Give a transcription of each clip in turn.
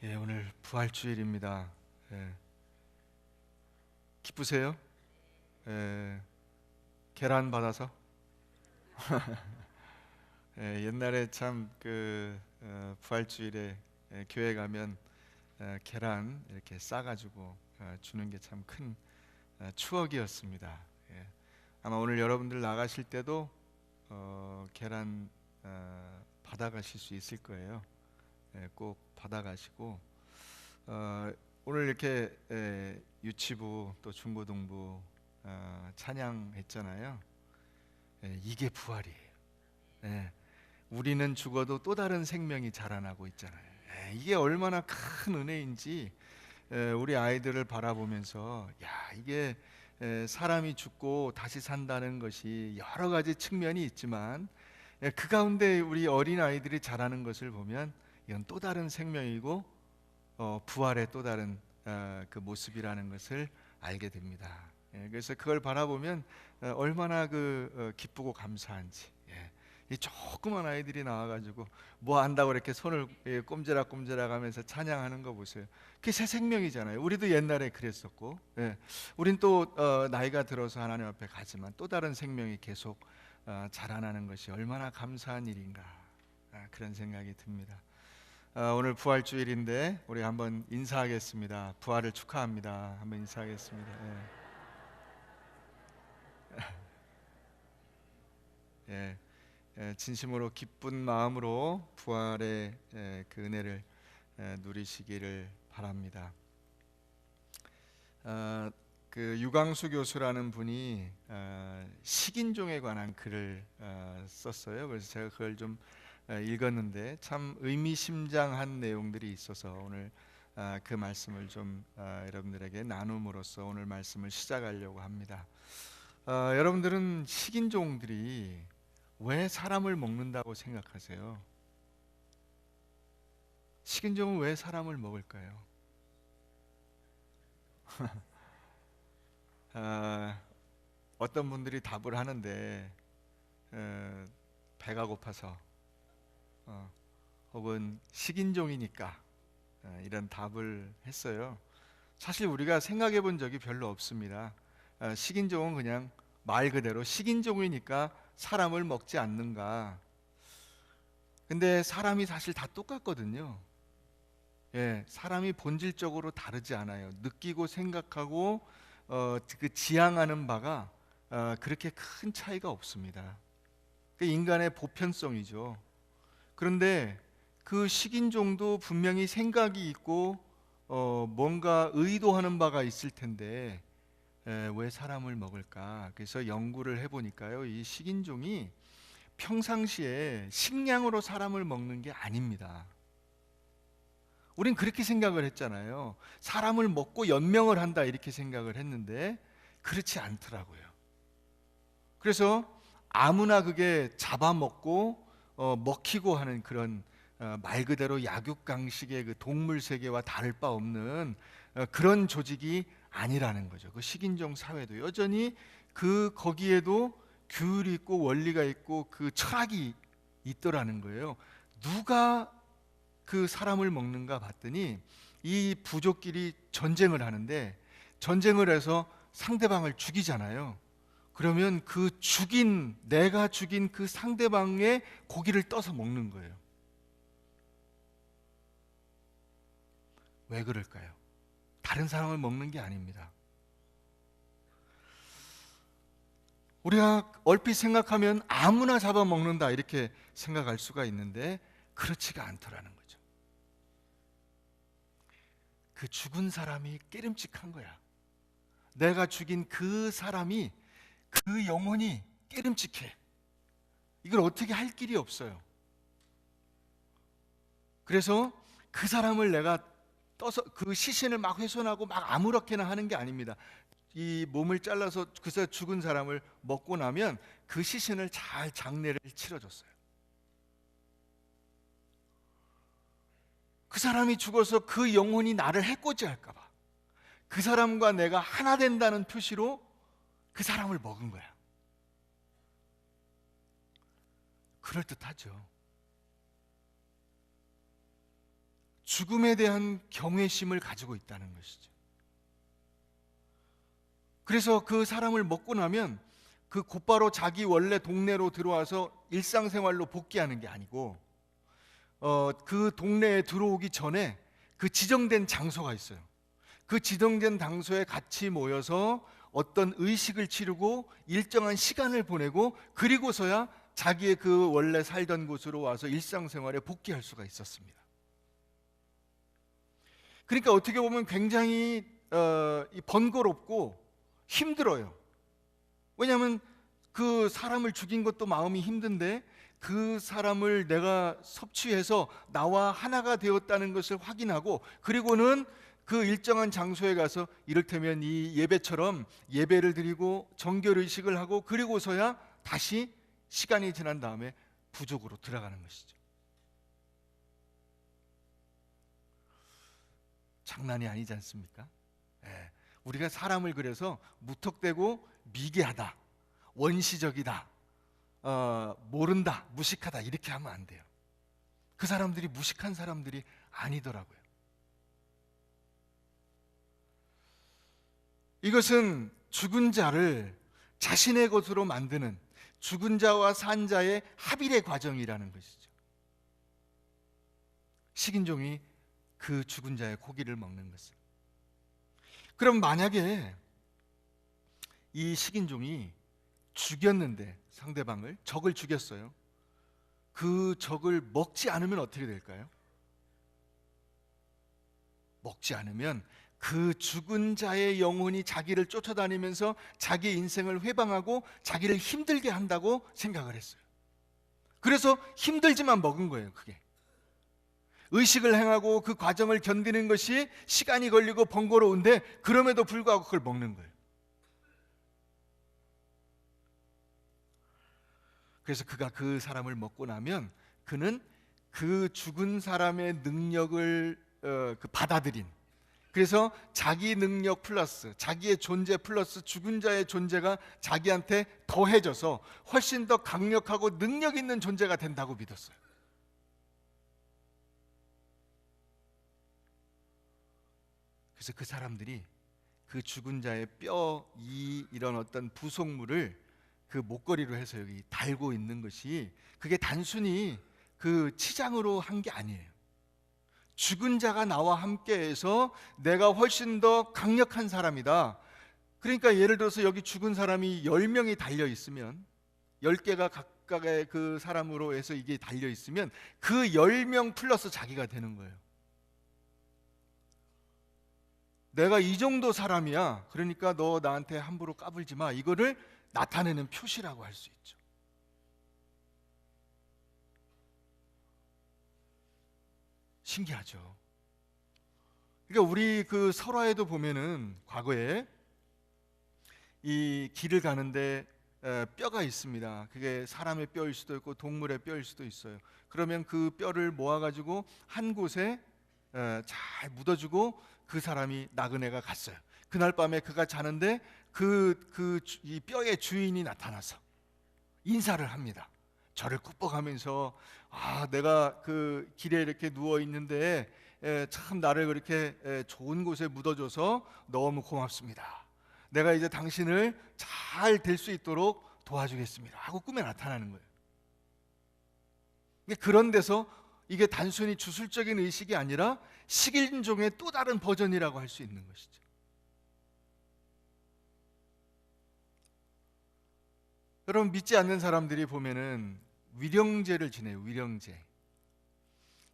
예, 오늘 부활주일입니다. 예, 기쁘세요? 예, 계란 받아서? 예, 옛날에 참 부활주일에 교회 가면 계란 이렇게 싸가지고 주는 게 참 큰 추억이었습니다. 예, 아마 오늘 여러분들 나가실 때도 계란 받아가실 수 있을 거예요. 예, 꼭 받아가시고 오늘 이렇게 유치부 또 중고등부 찬양했잖아요. 이게 부활이에요. 예, 우리는 죽어도 또 다른 생명이 자라나고 있잖아요. 이게 얼마나 큰 은혜인지 우리 아이들을 바라보면서 야, 이게 사람이 죽고 다시 산다는 것이 여러 가지 측면이 있지만 그 가운데 우리 어린 아이들이 자라는 것을 보면 이건 또 다른 생명이고 부활의 또 다른 그 모습이라는 것을 알게 됩니다. 그래서 그걸 바라보면 얼마나 기쁘고 감사한지. 이 조그만 아이들이 나와가지고 뭐 안다고 이렇게 손을 꼼지락꼼지락하면서 찬양하는 거 보세요. 그게 새 생명이잖아요. 우리도 옛날에 그랬었고, 우린 또 나이가 들어서 하나님 앞에 가지만 또 다른 생명이 계속 자라나는 것이 얼마나 감사한 일인가, 그런 생각이 듭니다. 오늘 부활주일인데 우리 한번 인사하겠습니다. 부활을 축하합니다. 한번 인사하겠습니다. 예, 진심으로 기쁜 마음으로 부활의 그 은혜를 누리시기를 바랍니다. 그 유광수 교수라는 분이 식인종에 관한 글을 썼어요. 그래서 제가 그걸 좀 읽었는데 참 의미심장한 내용들이 있어서 오늘 그 말씀을 좀 여러분들에게 나눔으로써 오늘 말씀을 시작하려고 합니다. 여러분들은 식인종들이 왜 사람을 먹는다고 생각하세요? 식인종은 왜 사람을 먹을까요? 어떤 분들이 답을 하는데 배가 고파서 혹은 식인종이니까 이런 답을 했어요. 사실 우리가 생각해 본 적이 별로 없습니다. 식인종은 그냥 말 그대로 식인종이니까 사람을 먹지 않는가. 근데 사람이 사실 다 똑같거든요. 사람이 본질적으로 다르지 않아요. 느끼고 생각하고 그 지향하는 바가 그렇게 큰 차이가 없습니다. 그 인간의 보편성이죠. 그런데 그 식인종도 분명히 생각이 있고 뭔가 의도하는 바가 있을 텐데 왜 사람을 먹을까? 그래서 연구를 해보니까요, 이 식인종이 평상시에 식량으로 사람을 먹는 게 아닙니다. 우린 그렇게 생각을 했잖아요. 사람을 먹고 연명을 한다 이렇게 생각을 했는데 그렇지 않더라고요. 그래서 아무나 그게 잡아먹고 먹히고 하는 그런 말 그대로 약육강식의 그 동물 세계와 다를 바 없는 그런 조직이 아니라는 거죠. 그 식인종 사회도 여전히 거기에도 규율이 있고 원리가 있고 그 철학이 있더라는 거예요. 누가 그 사람을 먹는가 봤더니 이 부족끼리 전쟁을 하는데 전쟁을 해서 상대방을 죽이잖아요. 그러면 내가 죽인 그 상대방의 고기를 떠서 먹는 거예요. 왜 그럴까요? 다른 사람을 먹는 게 아닙니다. 우리가 얼핏 생각하면 아무나 잡아먹는다 이렇게 생각할 수가 있는데 그렇지가 않더라는 거죠. 그 죽은 사람이 깨름칙한 거야. 내가 죽인 그 사람이 그 영혼이 깨름칙해. 이걸 어떻게 할 길이 없어요. 그래서 그 사람을 내가 떠서 그 시신을 막 훼손하고 막 아무렇게나 하는 게 아닙니다. 이 몸을 잘라서 그새 죽은 사람을 먹고 나면 그 시신을 잘 장례를 치러줬어요. 그 사람이 죽어서 그 영혼이 나를 해코지 할까 봐 그 사람과 내가 하나 된다는 표시로 그 사람을 먹은 거야. 그럴듯하죠. 죽음에 대한 경외심을 가지고 있다는 것이죠. 그래서 그 사람을 먹고 나면 그 곧바로 자기 원래 동네로 들어와서 일상생활로 복귀하는 게 아니고 그 동네에 들어오기 전에 그 지정된 장소가 있어요. 그 지정된 장소에 같이 모여서 어떤 의식을 치르고 일정한 시간을 보내고 그리고서야 자기의 그 원래 살던 곳으로 와서 일상생활에 복귀할 수가 있었습니다. 그러니까 어떻게 보면 굉장히 번거롭고 힘들어요. 왜냐하면 그 사람을 죽인 것도 마음이 힘든데 그 사람을 내가 섭취해서 나와 하나가 되었다는 것을 확인하고 그리고는 그 일정한 장소에 가서 이를테면 이 예배처럼 예배를 드리고 정결의식을 하고 그리고서야 다시 시간이 지난 다음에 부족으로 들어가는 것이죠. 장난이 아니지 않습니까? 예, 우리가 사람을 그래서 무턱대고 미개하다, 원시적이다, 모른다, 무식하다 이렇게 하면 안 돼요. 그 사람들이 무식한 사람들이 아니더라고요. 이것은 죽은 자를 자신의 것으로 만드는 죽은 자와 산 자의 합일의 과정이라는 것이죠. 식인종이 그 죽은 자의 고기를 먹는 것은. 그럼 만약에 이 식인종이 죽였는데 상대방을, 적을 죽였어요. 그 적을 먹지 않으면 어떻게 될까요? 먹지 않으면 그 죽은 자의 영혼이 자기를 쫓아다니면서 자기 인생을 회방하고 자기를 힘들게 한다고 생각을 했어요. 그래서 힘들지만 먹은 거예요. 그게 의식을 행하고 그 과정을 견디는 것이 시간이 걸리고 번거로운데 그럼에도 불구하고 그걸 먹는 거예요. 그래서 그가 그 사람을 먹고 나면 그는 그 죽은 사람의 능력을 받아들인, 그래서 자기 능력 플러스 자기의 존재 플러스 죽은 자의 존재가 자기한테 더해져서 훨씬 더 강력하고 능력 있는 존재가 된다고 믿었어요. 그래서 그 사람들이 그 죽은 자의 뼈, 이 이런 어떤 부속물을 그 목걸이로 해서 여기 달고 있는 것이 그게 단순히 그 치장으로 한 게 아니에요. 죽은 자가 나와 함께해서 내가 훨씬 더 강력한 사람이다. 그러니까 예를 들어서 여기 죽은 사람이 10명이 달려 있으면 10개가 각각의 그 사람으로 해서 이게 달려 있으면 그 10명 플러스 자기가 되는 거예요. 내가 이 정도 사람이야. 그러니까 너 나한테 함부로 까불지 마. 이거를 나타내는 표시라고 할 수 있죠. 신기하죠. 그러니까 우리 그 설화에도 보면은 과거에 이 길을 가는데 뼈가 있습니다. 그게 사람의 뼈일 수도 있고 동물의 뼈일 수도 있어요. 그러면 그 뼈를 모아가지고 한 곳에 잘 묻어주고 그 사람이 나그네가 갔어요. 그날 밤에 그가 자는데 이 뼈의 주인이 나타나서 인사를 합니다. 저를 굽어가면서 내가 그 길에 이렇게 누워 있는데 참 나를 그렇게 좋은 곳에 묻어줘서 너무 고맙습니다. 내가 이제 당신을 잘 될 수 있도록 도와주겠습니다 하고 꿈에 나타나는 거예요. 그런 데서 이게 단순히 주술적인 의식이 아니라 식인종의 또 다른 버전이라고 할 수 있는 것이죠. 여러분, 믿지 않는 사람들이 보면은 위령제를 지내요.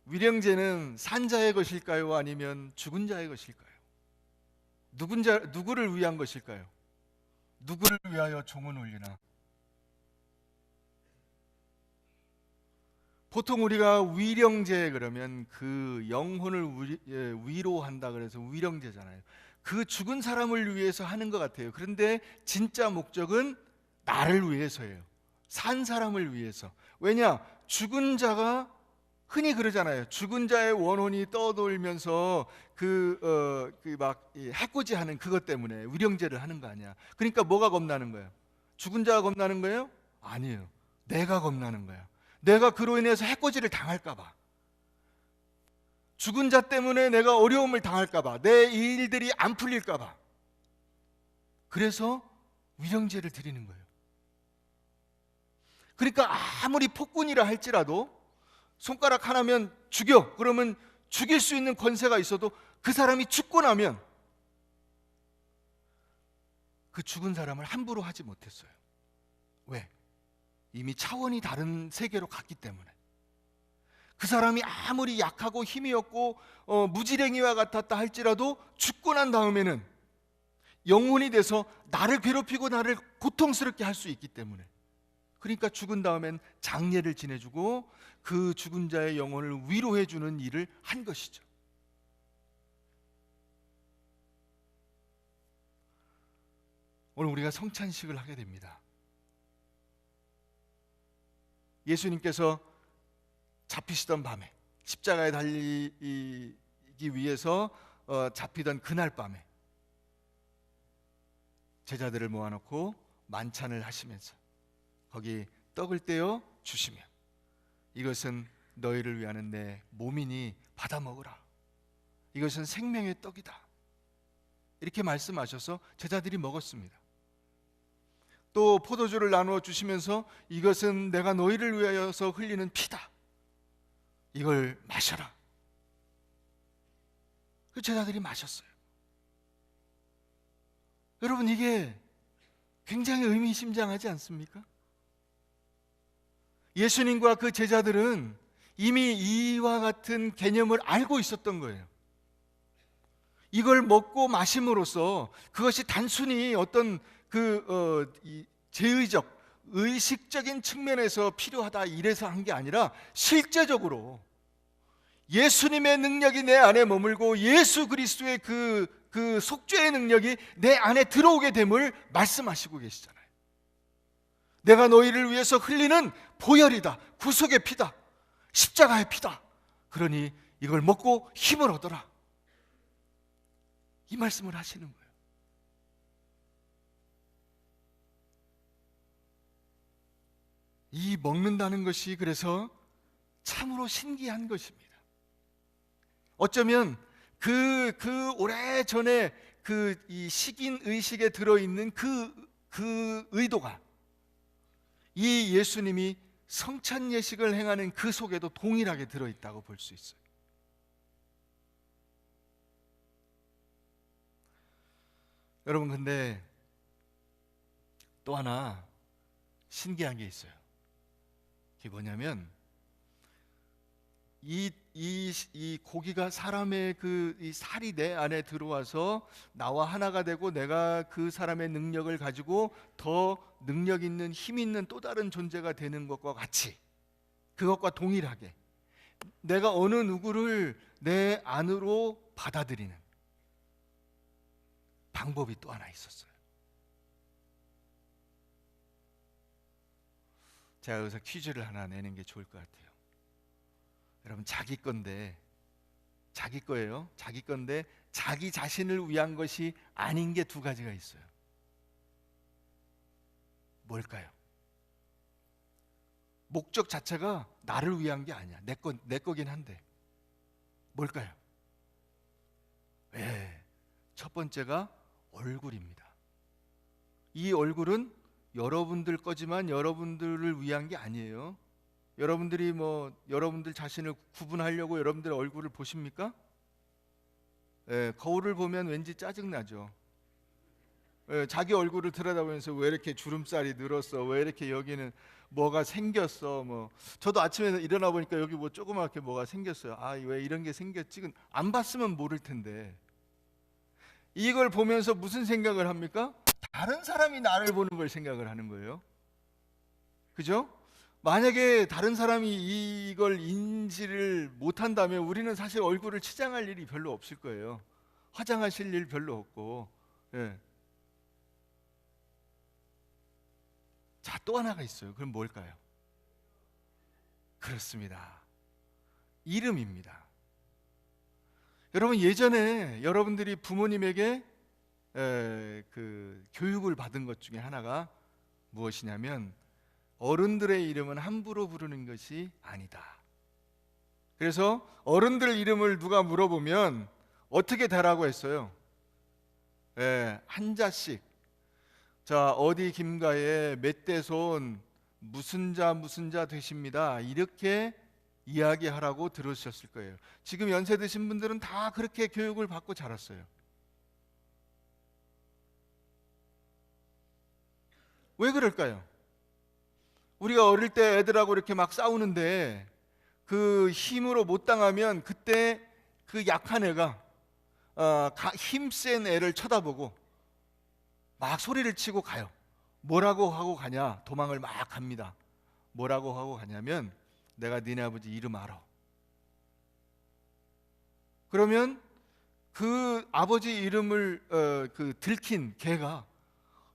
위령제는 산 자의 것일까요? 아니면 죽은 자의 것일까요? 누구를 위한 것일까요? 누구를 위하여 종은 울리나? 보통 우리가 위령제 그러면 그 영혼을 위로한다 그래서 위령제잖아요. 그 죽은 사람을 위해서 하는 것 같아요. 그런데 진짜 목적은 나를 위해서예요. 산 사람을 위해서. 왜냐? 죽은 자가 흔히 그러잖아요. 죽은 자의 원혼이 떠돌면서 해코지하는 그것 때문에 위령제를 하는 거 아니야. 그러니까 뭐가 겁나는 거예요? 죽은 자가 겁나는 거예요? 아니에요. 내가 겁나는 거야. 내가 그로 인해서 해코지를 당할까 봐. 죽은 자 때문에 내가 어려움을 당할까 봐, 내 일들이 안 풀릴까 봐. 그래서 위령제를 드리는 거예요. 그러니까 아무리 폭군이라 할지라도 손가락 하나면 죽여, 그러면 죽일 수 있는 권세가 있어도 그 사람이 죽고 나면 그 죽은 사람을 함부로 하지 못했어요. 왜? 이미 차원이 다른 세계로 갔기 때문에. 그 사람이 아무리 약하고 힘이 없고 무지랭이와 같았다 할지라도 죽고 난 다음에는 영혼이 돼서 나를 괴롭히고 나를 고통스럽게 할 수 있기 때문에. 그러니까 죽은 다음엔 장례를 지내주고 그 죽은 자의 영혼을 위로해 주는 일을 한 것이죠. 오늘 우리가 성찬식을 하게 됩니다. 예수님께서 잡히시던 밤에, 십자가에 달리기 위해서 잡히던 그날 밤에 제자들을 모아놓고 만찬을 하시면서 거기 떡을 떼어 주시며, 이것은 너희를 위하는 내 몸이니 받아 먹으라. 이것은 생명의 떡이다. 이렇게 말씀하셔서 제자들이 먹었습니다. 또 포도주를 나누어 주시면서 이것은 내가 너희를 위하여서 흘리는 피다. 이걸 마셔라. 그 제자들이 마셨어요. 여러분, 이게 굉장히 의미심장하지 않습니까? 예수님과 그 제자들은 이미 이와 같은 개념을 알고 있었던 거예요. 이걸 먹고 마심으로써 그것이 단순히 어떤 제의적, 의식적인 측면에서 필요하다 이래서 한 게 아니라 실제적으로 예수님의 능력이 내 안에 머물고 예수 그리스도의 그 속죄의 능력이 내 안에 들어오게 됨을 말씀하시고 계시잖아요. 내가 너희를 위해서 흘리는 보혈이다, 구속의 피다, 십자가의 피다. 그러니 이걸 먹고 힘을 얻어라. 이 말씀을 하시는 거예요. 이 먹는다는 것이 그래서 참으로 신기한 것입니다. 어쩌면 그 오래전에 이 식인 의식에 들어있는 그 의도가 이 예수님이 성찬 예식을 행하는 그 속에도 동일하게 들어있다고 볼 수 있어요. 여러분, 근데 또 하나 신기한 게 있어요. 그게 뭐냐면 이 고기가 사람의 이 살이 내 안에 들어와서 나와 하나가 되고 내가 그 사람의 능력을 가지고 더 능력 있는 힘 있는 또 다른 존재가 되는 것과 같이, 그것과 동일하게 내가 어느 누구를 내 안으로 받아들이는 방법이 또 하나 있었어요. 제가 여기서 퀴즈를 하나 내는 게 좋을 것 같아요. 여러분, 자기 건데, 자기 거예요. 자기 건데 자기 자신을 위한 것이 아닌 게 두 가지가 있어요. 뭘까요? 목적 자체가 나를 위한 게 아니야. 내 거긴 한데. 뭘까요? 첫 번째가 얼굴입니다. 이 얼굴은 여러분들 거지만 여러분들을 위한 게 아니에요. 여러분들이 여러분들 자신을 구분하려고 여러분들 얼굴을 보십니까? 거울을 보면 왠지 짜증나죠. 자기 얼굴을 들여다보면서 왜 이렇게 주름살이 늘었어? 왜 이렇게 여기는 뭐가 생겼어? 저도 아침에 일어나 보니까 여기 조그맣게 뭐가 생겼어요. 왜 이런 게 생겼지? 안 봤으면 모를 텐데. 이걸 보면서 무슨 생각을 합니까? 다른 사람이 나를 보는 걸 생각을 하는 거예요. 그죠? 만약에 다른 사람이 이걸 인지를 못한다면 우리는 사실 얼굴을 치장할 일이 별로 없을 거예요. 화장하실 일 별로 없고. 자, 또 하나가 있어요. 그럼 뭘까요? 그렇습니다. 이름입니다. 여러분, 예전에 여러분들이 부모님에게 교육을 받은 것 중에 하나가 무엇이냐면 어른들의 이름은 함부로 부르는 것이 아니다. 그래서 어른들 이름을 누가 물어보면 어떻게 대라고 했어요? 한자씩. 자, 어디 김가에 멧돼손 무슨 자 되십니다. 이렇게 이야기하라고 들으셨을 거예요. 지금 연세 드신 분들은 다 그렇게 교육을 받고 자랐어요. 왜 그럴까요? 우리가 어릴 때 애들하고 이렇게 막 싸우는데 그 힘으로 못 당하면 그때 그 약한 애가 힘센 애를 쳐다보고 막 소리를 치고 가요. 뭐라고 하고 가냐? 도망을 막 갑니다. 뭐라고 하고 가냐면 내가 니네 아버지 이름 알아. 그러면 그 아버지 이름을 들킨 걔가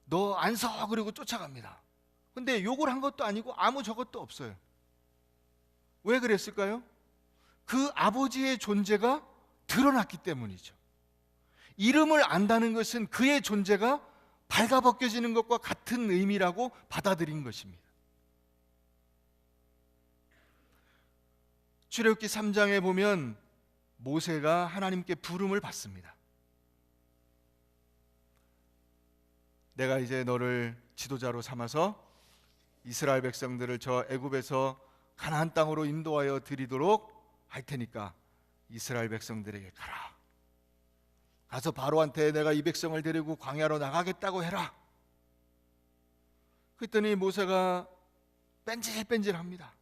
너 안 서 그리고 쫓아갑니다. 근데 욕을 한 것도 아니고 아무 저것도 없어요. 왜 그랬을까요? 그 아버지의 존재가 드러났기 때문이죠. 이름을 안다는 것은 그의 존재가 발가벗겨지는 것과 같은 의미라고 받아들인 것입니다. 출애굽기 3장에 보면 모세가 하나님께 부름을 받습니다. 내가 이제 너를 지도자로 삼아서 이스라엘 백성들을 저 애굽에서 가나안 땅으로 인도하여 드리도록 할 테니까 이스라엘 백성들에게 가라. 가서 바로한테 내가 이 백성을 데리고 광야로 나가겠다고 해라. 그랬더니 모세가 뺀질뺀질합니다.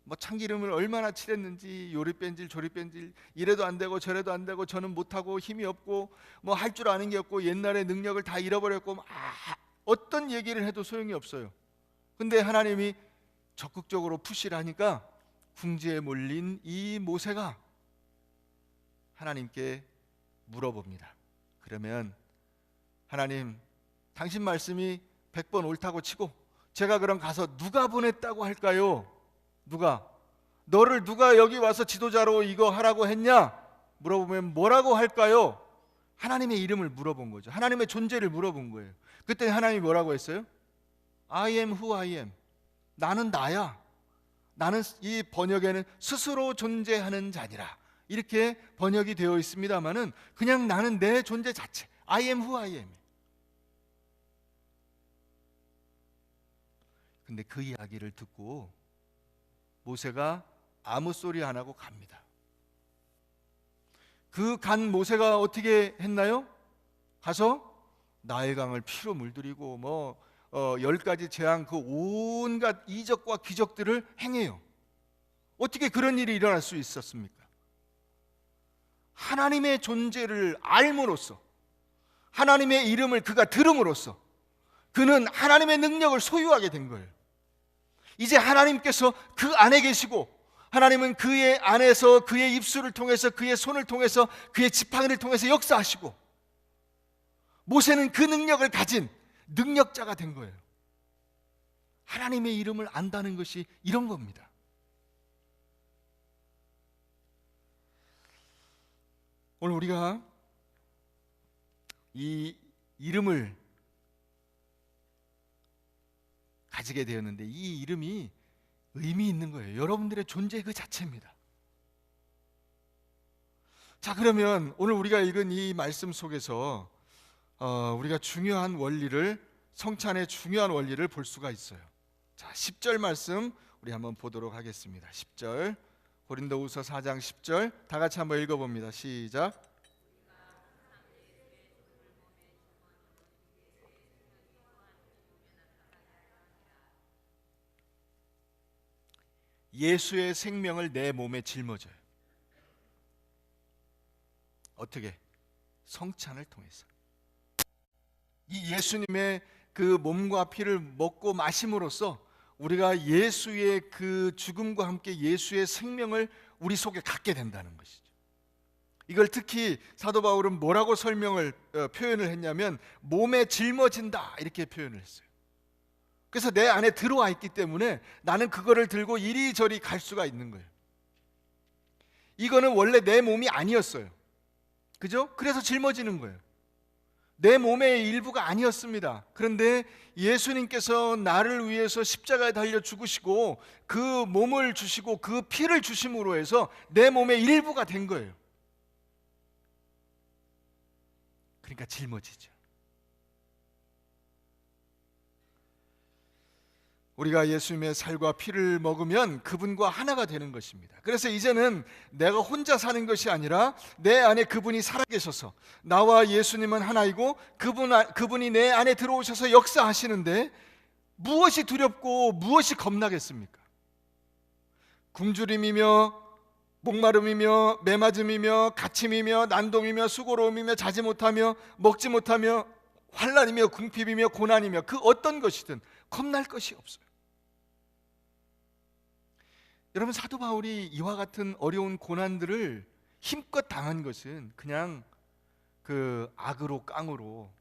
뭐 참기름을 얼마나 칠했는지 요리 뺀질 조리 뺀질 이래도 안 되고 저래도 안 되고 저는 못하고 힘이 없고 뭐 할 줄 아는 게 없고 옛날의 능력을 다 잃어버렸고 어떤 얘기를 해도 소용이 없어요. 근데 하나님이 적극적으로 푸시를 하니까 궁지에 몰린 이 모세가 하나님께 물어봅니다. 그러면 하나님, 당신 말씀이 100번 옳다고 치고 제가 그럼 가서 누가 보냈다고 할까요? 누가? 너를 누가 여기 와서 지도자로 이거 하라고 했냐? 물어보면 뭐라고 할까요? 하나님의 이름을 물어본 거죠. 하나님의 존재를 물어본 거예요. 그때 하나님이 뭐라고 했어요? I am who I am. 나는 나야. 나는 이 번역에는 스스로 존재하는 자니라. 이렇게 번역이 되어 있습니다만은 그냥 나는 내 존재 자체. I am who I am. 근데 그 이야기를 듣고 모세가 아무 소리 안 하고 갑니다. 그 간 모세가 어떻게 했나요? 가서 나일강을 피로 물들이고 10가지 재앙 그 온갖 이적과 기적들을 행해요. 어떻게 그런 일이 일어날 수 있었습니까? 하나님의 존재를 알므로써 하나님의 이름을 그가 들음으로써 그는 하나님의 능력을 소유하게 된 거예요. 이제 하나님께서 그 안에 계시고 하나님은 그의 안에서 그의 입술을 통해서 그의 손을 통해서 그의 지팡이를 통해서 역사하시고 모세는 그 능력을 가진 능력자가 된 거예요. 하나님의 이름을 안다는 것이 이런 겁니다. 오늘 우리가 이 이름을 가지게 되었는데 이 이름이 의미 있는 거예요. 여러분들의 존재 그 자체입니다. 자, 그러면 오늘 우리가 읽은 이 말씀 속에서 우리가 중요한 원리를, 성찬의 중요한 원리를 볼 수가 있어요. 자, 10절 말씀 우리 한번 보도록 하겠습니다. 10절 고린도후서 4장 10절 다 같이 한번 읽어봅니다. 시작. 예수의 생명을 내 몸에 짊어져요. 어떻게? 성찬을 통해서. 이 예수님의 그 몸과 피를 먹고 마심으로써 우리가 예수의 그 죽음과 함께 예수의 생명을 우리 속에 갖게 된다는 것이죠. 이걸 특히 사도 바울은 뭐라고 표현을 했냐면 몸에 짊어진다 이렇게 표현을 했어요. 그래서 내 안에 들어와 있기 때문에 나는 그거를 들고 이리저리 갈 수가 있는 거예요. 이거는 원래 내 몸이 아니었어요. 그죠? 그래서 짊어지는 거예요. 내 몸의 일부가 아니었습니다. 그런데 예수님께서 나를 위해서 십자가에 달려 죽으시고 그 몸을 주시고 그 피를 주심으로 해서 내 몸의 일부가 된 거예요. 그러니까 짊어지죠. 우리가 예수님의 살과 피를 먹으면 그분과 하나가 되는 것입니다. 그래서 이제는 내가 혼자 사는 것이 아니라 내 안에 그분이 살아계셔서 나와 예수님은 하나이고 그분이 내 안에 들어오셔서 역사하시는데 무엇이 두렵고 무엇이 겁나겠습니까? 굶주림이며 목마름이며 메맞음이며 갇힘이며 난동이며 수고로움이며 자지 못하며 먹지 못하며 환난이며 궁핍이며 고난이며 그 어떤 것이든 겁날 것이 없어요. 여러분, 사도 바울이 이와 같은 어려운 고난들을 힘껏 당한 것은 그냥 그 악으로 깡으로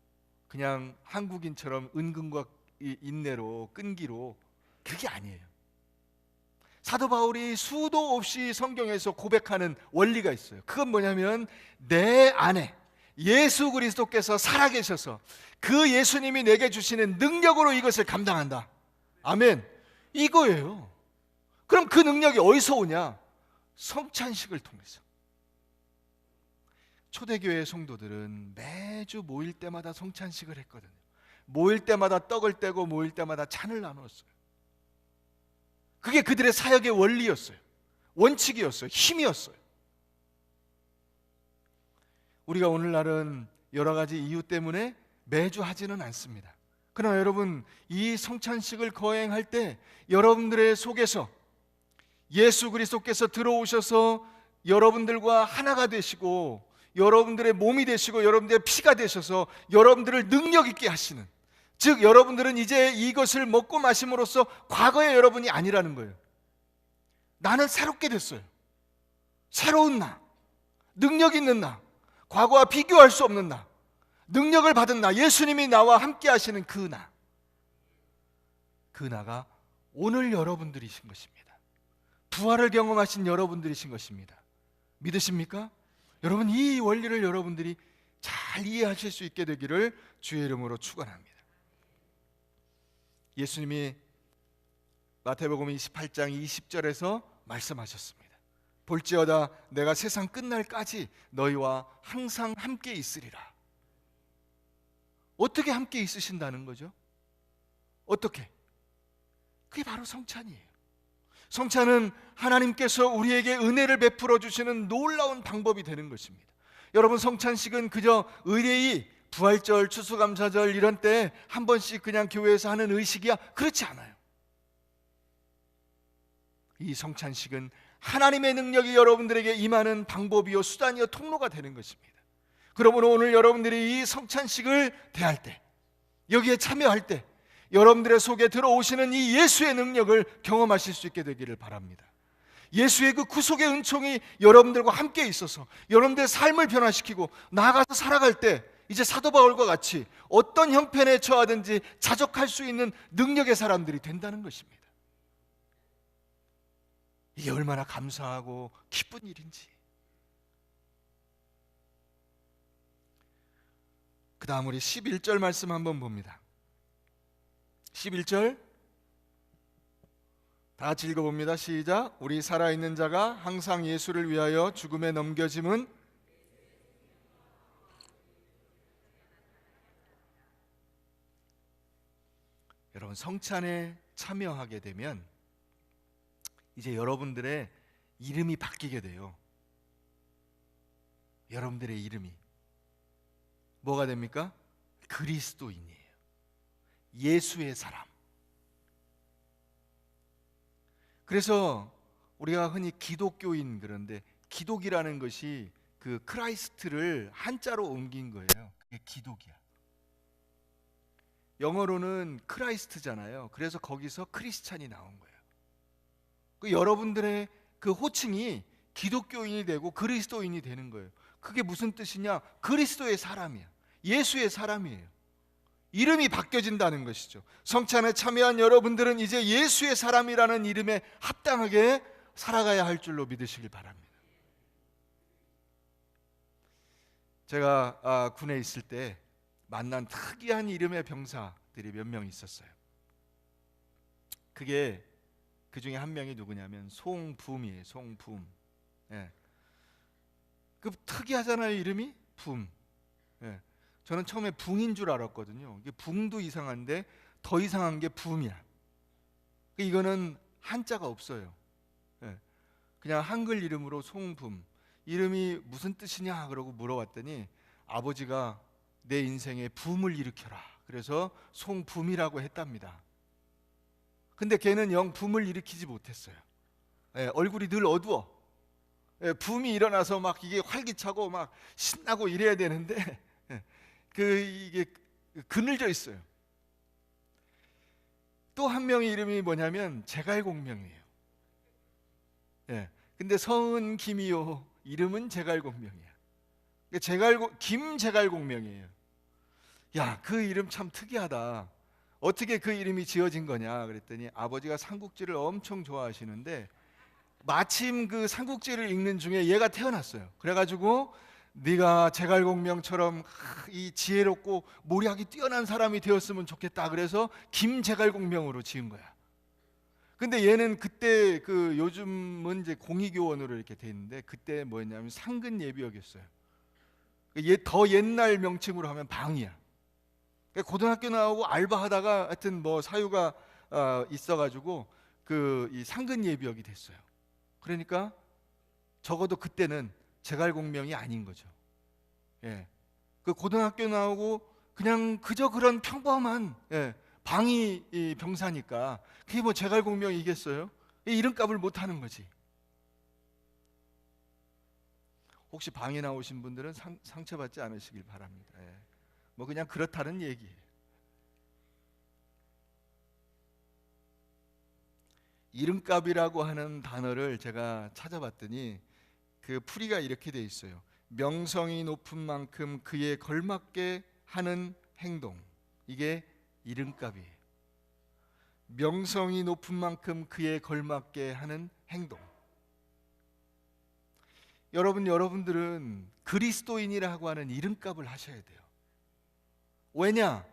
그냥 한국인처럼 은근과 인내로 끈기로 그게 아니에요. 사도 바울이 수도 없이 성경에서 고백하는 원리가 있어요. 그건 뭐냐면 내 안에 예수 그리스도께서 살아계셔서 그 예수님이 내게 주시는 능력으로 이것을 감당한다. 아멘. 이거예요. 그럼 그 능력이 어디서 오냐? 성찬식을 통해서. 초대교회 성도들은 매주 모일 때마다 성찬식을 했거든요. 모일 때마다 떡을 떼고 모일 때마다 잔을 나누었어요. 그게 그들의 사역의 원리였어요. 원칙이었어요. 힘이었어요. 우리가 오늘날은 여러 가지 이유 때문에 매주 하지는 않습니다. 그러나 여러분, 이 성찬식을 거행할 때 여러분들의 속에서 예수 그리스도께서 들어오셔서 여러분들과 하나가 되시고 여러분들의 몸이 되시고 여러분들의 피가 되셔서 여러분들을 능력 있게 하시는, 즉 여러분들은 이제 이것을 먹고 마심으로써 과거의 여러분이 아니라는 거예요. 나는 새롭게 됐어요. 새로운 나, 능력 있는 나, 과거와 비교할 수 없는 나, 능력을 받은 나, 예수님이 나와 함께 하시는 그 나, 그 나가 오늘 여러분들이신 것입니다. 부활을 경험하신 여러분들이신 것입니다. 믿으십니까? 여러분, 이 원리를 여러분들이 잘 이해하실 수 있게 되기를 주의 이름으로 축원합니다. 예수님이 마태복음 28장 20절에서 말씀하셨습니다. 볼지어다 내가 세상 끝날까지 너희와 항상 함께 있으리라. 어떻게 함께 있으신다는 거죠? 어떻게? 그게 바로 성찬이에요. 성찬은 하나님께서 우리에게 은혜를 베풀어 주시는 놀라운 방법이 되는 것입니다. 여러분, 성찬식은 그저 의례히 부활절, 추수감사절 이런 때 한 번씩 그냥 교회에서 하는 의식이야? 그렇지 않아요. 이 성찬식은 하나님의 능력이 여러분들에게 임하는 방법이요 수단이요 통로가 되는 것입니다. 그러므로 오늘 여러분들이 이 성찬식을 대할 때, 여기에 참여할 때 여러분들의 속에 들어오시는 이 예수의 능력을 경험하실 수 있게 되기를 바랍니다. 예수의 그 구속의 은총이 여러분들과 함께 있어서 여러분들의 삶을 변화시키고 나아가서 살아갈 때 이제 사도 바울과 같이 어떤 형편에 처하든지 자족할 수 있는 능력의 사람들이 된다는 것입니다. 이게 얼마나 감사하고 기쁜 일인지. 그 다음 우리 11절 말씀 한번 봅니다. 11절 다 같이 읽어봅니다. 시작. 우리 살아있는 자가 항상 예수를 위하여 죽음에 넘겨짐은 여러분, 성찬에 참여하게 되면 이제 여러분들의 이름이 바뀌게 돼요. 여러분들의 이름이 뭐가 됩니까? 그리스도인이에요. 예수의 사람. 그래서 우리가 흔히 기독교인, 그런데 기독이라는 것이 그 크라이스트를 한자로 옮긴 거예요. 그게 기독이야. 영어로는 크라이스트잖아요. 그래서 거기서 크리스찬이 나온 거예요. 그 여러분들의 그 호칭이 기독교인이 되고 그리스도인이 되는 거예요. 그게 무슨 뜻이냐? 그리스도의 사람이야. 예수의 사람이에요. 이름이 바뀌어진다는 것이죠. 성찬에 참여한 여러분들은 이제 예수의 사람이라는 이름에 합당하게 살아가야 할 줄로 믿으시길 바랍니다. 제가 군에 있을 때 만난 특이한 이름의 병사들이 몇 명 있었어요. 그게 그 중에 한 명이 누구냐면 송붐이에요. 송붐. 예. 그 특이하잖아요, 이름이 붐. 예. 저는 처음에 붕인 줄 알았거든요. 이게 붕도 이상한데 더 이상한 게 붐이야. 이거는 한자가 없어요. 예. 그냥 한글 이름으로 송붐. 이름이 무슨 뜻이냐 그러고 물어봤더니 아버지가 내 인생에 붐을 일으켜라. 그래서 송붐이라고 했답니다. 근데 걔는 영 붐을 일으키지 못했어요. 예, 얼굴이 늘 어두워. 예, 붐이 일어나서 막 이게 활기차고 막 신나고 이래야 되는데 예, 이게 그늘져 있어요. 또 한 명의 이름이 뭐냐면 제갈공명이에요. 예, 근데 성은 김이요, 이름은 제갈공명이야. 김제갈공명이에요. 야, 그 이름 참 특이하다. 어떻게 그 이름이 지어진 거냐 그랬더니 아버지가 삼국지를 엄청 좋아하시는데 마침 그 삼국지를 읽는 중에 얘가 태어났어요. 그래가지고 네가 제갈공명처럼 이 지혜롭고 모략이 뛰어난 사람이 되었으면 좋겠다. 그래서 김제갈공명으로 지은 거야. 근데 얘는 그때 그 요즘은 이제 공의교원으로 이렇게 돼 있는데 그때 뭐였냐면 상근예비역이었어요. 더 옛날 명칭으로 하면 방이야. 고등학교 나오고 알바하다가 하여튼 뭐 사유가 있어가지고 이 상근예비역이 됐어요. 그러니까 적어도 그때는 제갈공명이 아닌 거죠. 예. 그 고등학교 나오고 그냥 그저 그런 평범한 방위 병사니까 그게 뭐 제갈공명이겠어요? 이름값을 못 하는 거지. 혹시 방에 나오신 분들은 상처받지 않으시길 바랍니다. 예. 뭐 그냥 그렇다는 얘기예요. 이름값이라고 하는 단어를 제가 찾아봤더니 그 풀이가 이렇게 돼 있어요. 명성이 높은 만큼 그에 걸맞게 하는 행동. 이게 이름값이에요. 명성이 높은 만큼 그에 걸맞게 하는 행동. 여러분들은 그리스도인이라고 하는 이름값을 하셔야 돼요. 왜냐?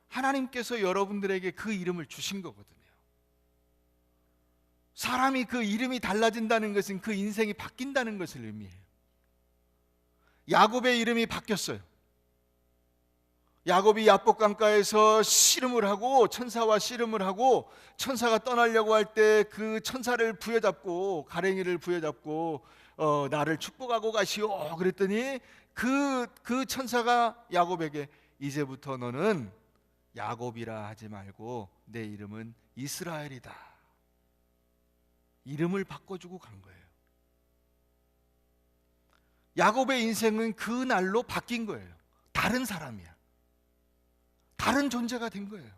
하나님께서 여러분들에게 그 이름을 주신 거거든요. 사람이 그 이름이 달라진다는 것은 그 인생이 바뀐다는 것을 의미해요. 야곱의 이름이 바뀌었어요. 야곱이 야복강가에서 씨름을 하고 천사와 씨름을 하고 천사가 떠나려고 할 때 그 천사를 부여잡고 가랭이를 부여잡고 나를 축복하고 가시오 그랬더니 그 천사가 야곱에게 이제부터 너는 야곱이라 하지 말고 내 이름은 이스라엘이다. 이름을 바꿔주고 간 거예요. 야곱의 인생은 그 날로 바뀐 거예요. 다른 사람이야. 다른 존재가 된 거예요.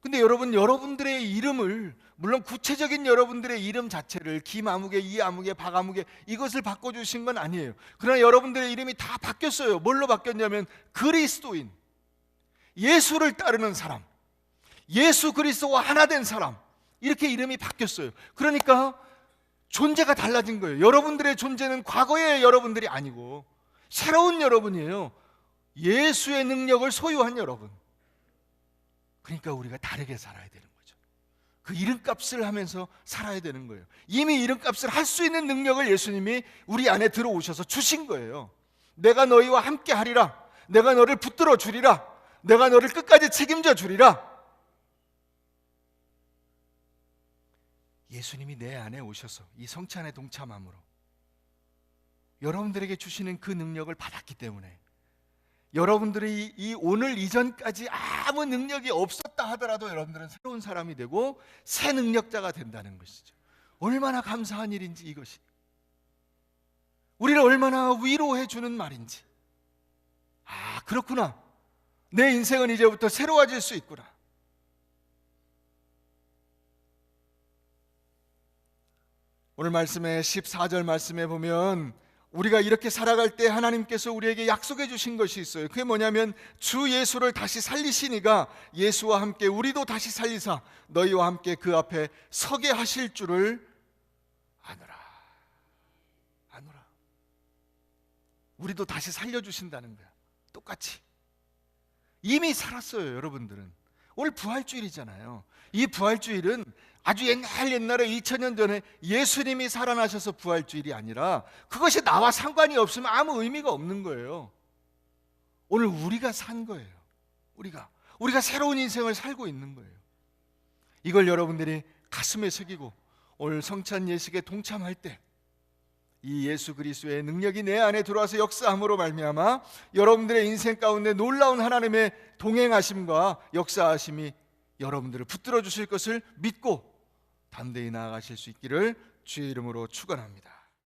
근데 여러분들의 이름을, 물론 구체적인 여러분들의 이름 자체를 김아무개, 이아무개, 박아무개 이것을 바꿔주신 건 아니에요. 그러나 여러분들의 이름이 다 바뀌었어요. 뭘로 바뀌었냐면 그리스도인, 예수를 따르는 사람, 예수 그리스도와 하나 된 사람, 이렇게 이름이 바뀌었어요. 그러니까 존재가 달라진 거예요. 여러분들의 존재는 과거의 여러분들이 아니고 새로운 여러분이에요. 예수의 능력을 소유한 여러분. 그러니까 우리가 다르게 살아야 되는 거죠. 그 이름값을 하면서 살아야 되는 거예요. 이미 이름값을 할 수 있는 능력을 예수님이 우리 안에 들어오셔서 주신 거예요. 내가 너희와 함께 하리라. 내가 너를 붙들어 주리라. 내가 너를 끝까지 책임져 주리라. 예수님이 내 안에 오셔서 이 성찬에 동참함으로 여러분들에게 주시는 그 능력을 받았기 때문에 여러분들이 이 오늘 이전까지 아무 능력이 없었다 하더라도 여러분들은 새로운 사람이 되고 새 능력자가 된다는 것이죠. 얼마나 감사한 일인지 이것이. 우리를 얼마나 위로해 주는 말인지. 아, 그렇구나. 내 인생은 이제부터 새로워질 수 있구나. 오늘 말씀에 14절 말씀에 보면 우리가 이렇게 살아갈 때 하나님께서 우리에게 약속해 주신 것이 있어요. 그게 뭐냐면 주 예수를 다시 살리시니가 예수와 함께 우리도 다시 살리사 너희와 함께 그 앞에 서게 하실 줄을 아노라. 우리도 다시 살려주신다는 거야. 똑같이. 이미 살았어요. 여러분들은 오늘 부활주일이잖아요. 이 부활주일은 아주 옛날에 2000년 전에 예수님이 살아나셔서 부활주일이 아니라 그것이 나와 상관이 없으면 아무 의미가 없는 거예요. 오늘 우리가 산 거예요. 우리가 새로운 인생을 살고 있는 거예요. 이걸 여러분들이 가슴에 새기고 오늘 성찬 예식에 동참할 때 이 예수 그리스도의 능력이 내 안에 들어와서 역사함으로 말미암아 여러분들의 인생 가운데 놀라운 하나님의 동행하심과 역사하심이 여러분들을 붙들어 주실 것을 믿고 담대히 나아가실 수 있기를 주의 이름으로 축원합니다.